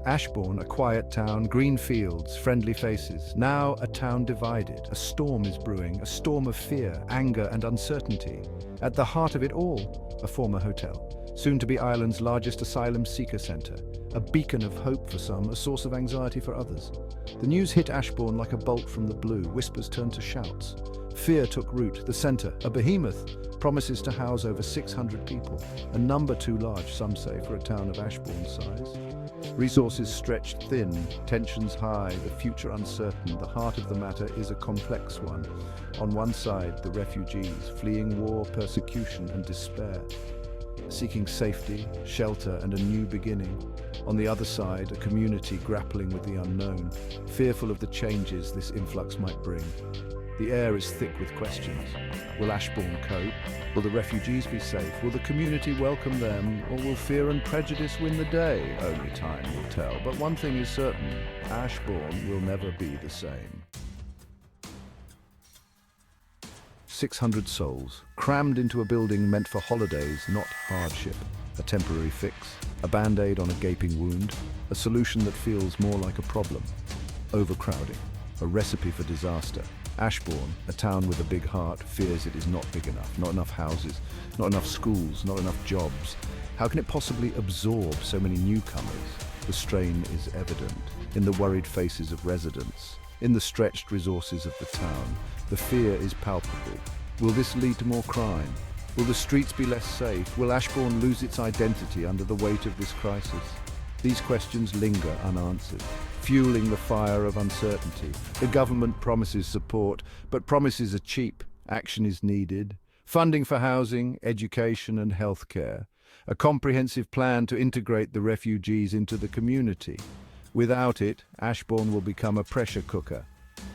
Ashbourne, a quiet town, green fields, friendly faces. Now a town divided. A storm is brewing, a storm of fear, anger and uncertainty. At the heart of it all, a former hotel, soon to be Ireland's largest asylum seeker centre. A beacon of hope for some, a source of anxiety for others. The news hit Ashbourne like a bolt from the blue. Whispers turned to shouts. Fear took root. The centre, a behemoth, promises to house over 600 people, a number too large, some say, for a town of Ashbourne's size. Resources stretched thin, tensions high, the future uncertain. The heart of the matter is a complex one. On one side, the refugees, fleeing war, persecution and despair, seeking safety, shelter and a new beginning. On the other side, a community grappling with the unknown, fearful of the changes this influx might bring. The air is thick with questions. Will Ashbourne cope? Will the refugees be safe? Will the community welcome them? Or will fear and prejudice win the day? Only time will tell. But one thing is certain, Ashbourne will never be the same. 600 souls, crammed into a building meant for holidays, not hardship. A temporary fix, a band-aid on a gaping wound, a solution that feels more like a problem. Overcrowding, a recipe for disaster. Ashbourne, a town with a big heart, fears it is not big enough. Not enough houses, not enough schools, not enough jobs. How can it possibly absorb so many newcomers? The strain is evident in the worried faces of residents, in the stretched resources of the town. The fear is palpable. Will this lead to more crime? Will the streets be less safe? Will Ashbourne lose its identity under the weight of this crisis? These questions linger unanswered, fueling the fire of uncertainty. The government promises support, but promises are cheap. Action is needed. Funding for housing, education and healthcare. A comprehensive plan to integrate the refugees into the community. Without it, Ashbourne will become a pressure cooker,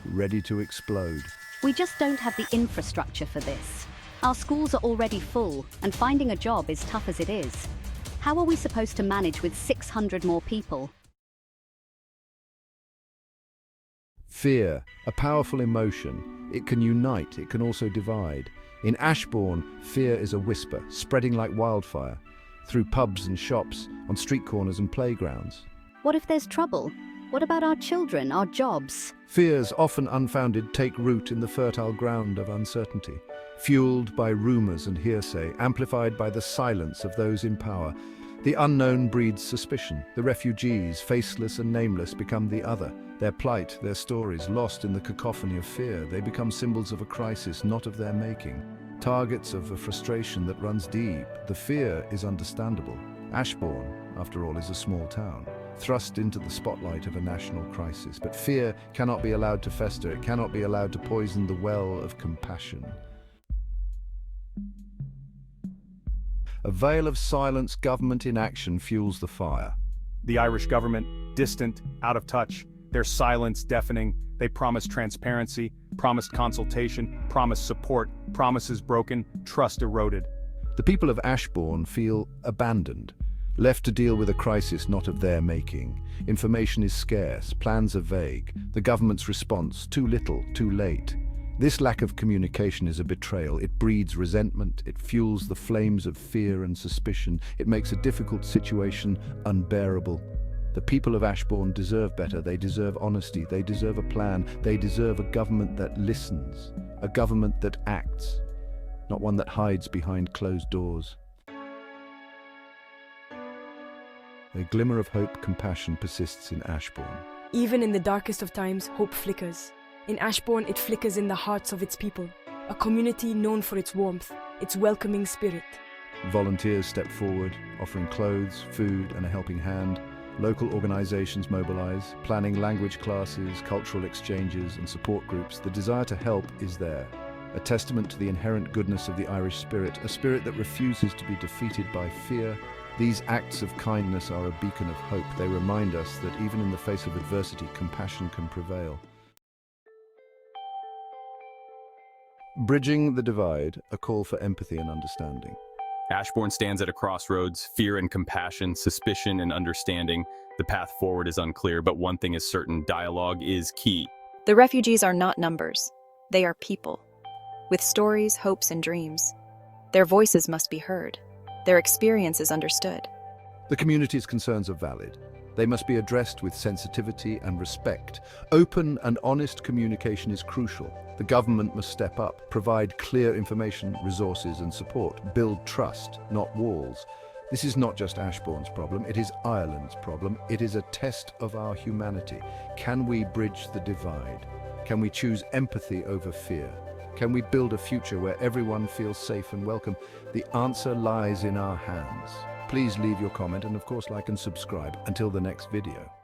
ready to explode. We just don't have the infrastructure for this. Our schools are already full, and finding a job is tough as it is. How are we supposed to manage with 600 more people? Fear, a powerful emotion. It can unite, it can also divide. In Ashbourne, fear is a whisper, spreading like wildfire, through pubs and shops, on street corners and playgrounds. What if there's trouble? What about our children, our jobs? Fears, often unfounded, take root in the fertile ground of uncertainty, fueled by rumors and hearsay, amplified by the silence of those in power. The unknown breeds suspicion. The refugees, faceless and nameless, become the other. Their plight, their stories, lost in the cacophony of fear, they become symbols of a crisis not of their making. Targets of a frustration that runs deep. The fear is understandable. Ashbourne, after all, is a small town, thrust into the spotlight of a national crisis. But fear cannot be allowed to fester. It cannot be allowed to poison the well of compassion. A veil of silence, government inaction fuels the fire. The Irish government, distant, out of touch, their silence deafening. They promised transparency, promised consultation, promised support, promises broken, trust eroded. The people of Ashbourne feel abandoned, left to deal with a crisis not of their making. Information is scarce, plans are vague. The government's response, too little, too late. This lack of communication is a betrayal. It breeds resentment, it fuels the flames of fear and suspicion. It makes a difficult situation unbearable. The people of Ashbourne deserve better. They deserve honesty. They deserve a plan. They deserve a government that listens, a government that acts, not one that hides behind closed doors. A glimmer of hope, compassion persists in Ashbourne. Even in the darkest of times, hope flickers. In Ashbourne, it flickers in the hearts of its people, a community known for its warmth, its welcoming spirit. Volunteers step forward, offering clothes, food, and a helping hand. Local organizations mobilize, planning language classes, cultural exchanges, and support groups. The desire to help is there, a testament to the inherent goodness of the Irish spirit, a spirit that refuses to be defeated by fear. These acts of kindness are a beacon of hope. They remind us that even in the face of adversity, compassion can prevail. Bridging the divide, a call for empathy and understanding. Ashbourne stands at a crossroads, fear and compassion, suspicion and understanding. The path forward is unclear, but one thing is certain, dialogue is key. The refugees are not numbers. They are people, with stories, hopes, and dreams. Their voices must be heard. Their experiences understood. The community's concerns are valid. They must be addressed with sensitivity and respect. Open and honest communication is crucial. The government must step up, provide clear information, resources and support, build trust, not walls. This is not just Ashbourne's problem, it is Ireland's problem. It is a test of our humanity. Can we bridge the divide? Can we choose empathy over fear? Can we build a future where everyone feels safe and welcome? The answer lies in our hands. Please leave your comment and of course like and subscribe. Until the next video.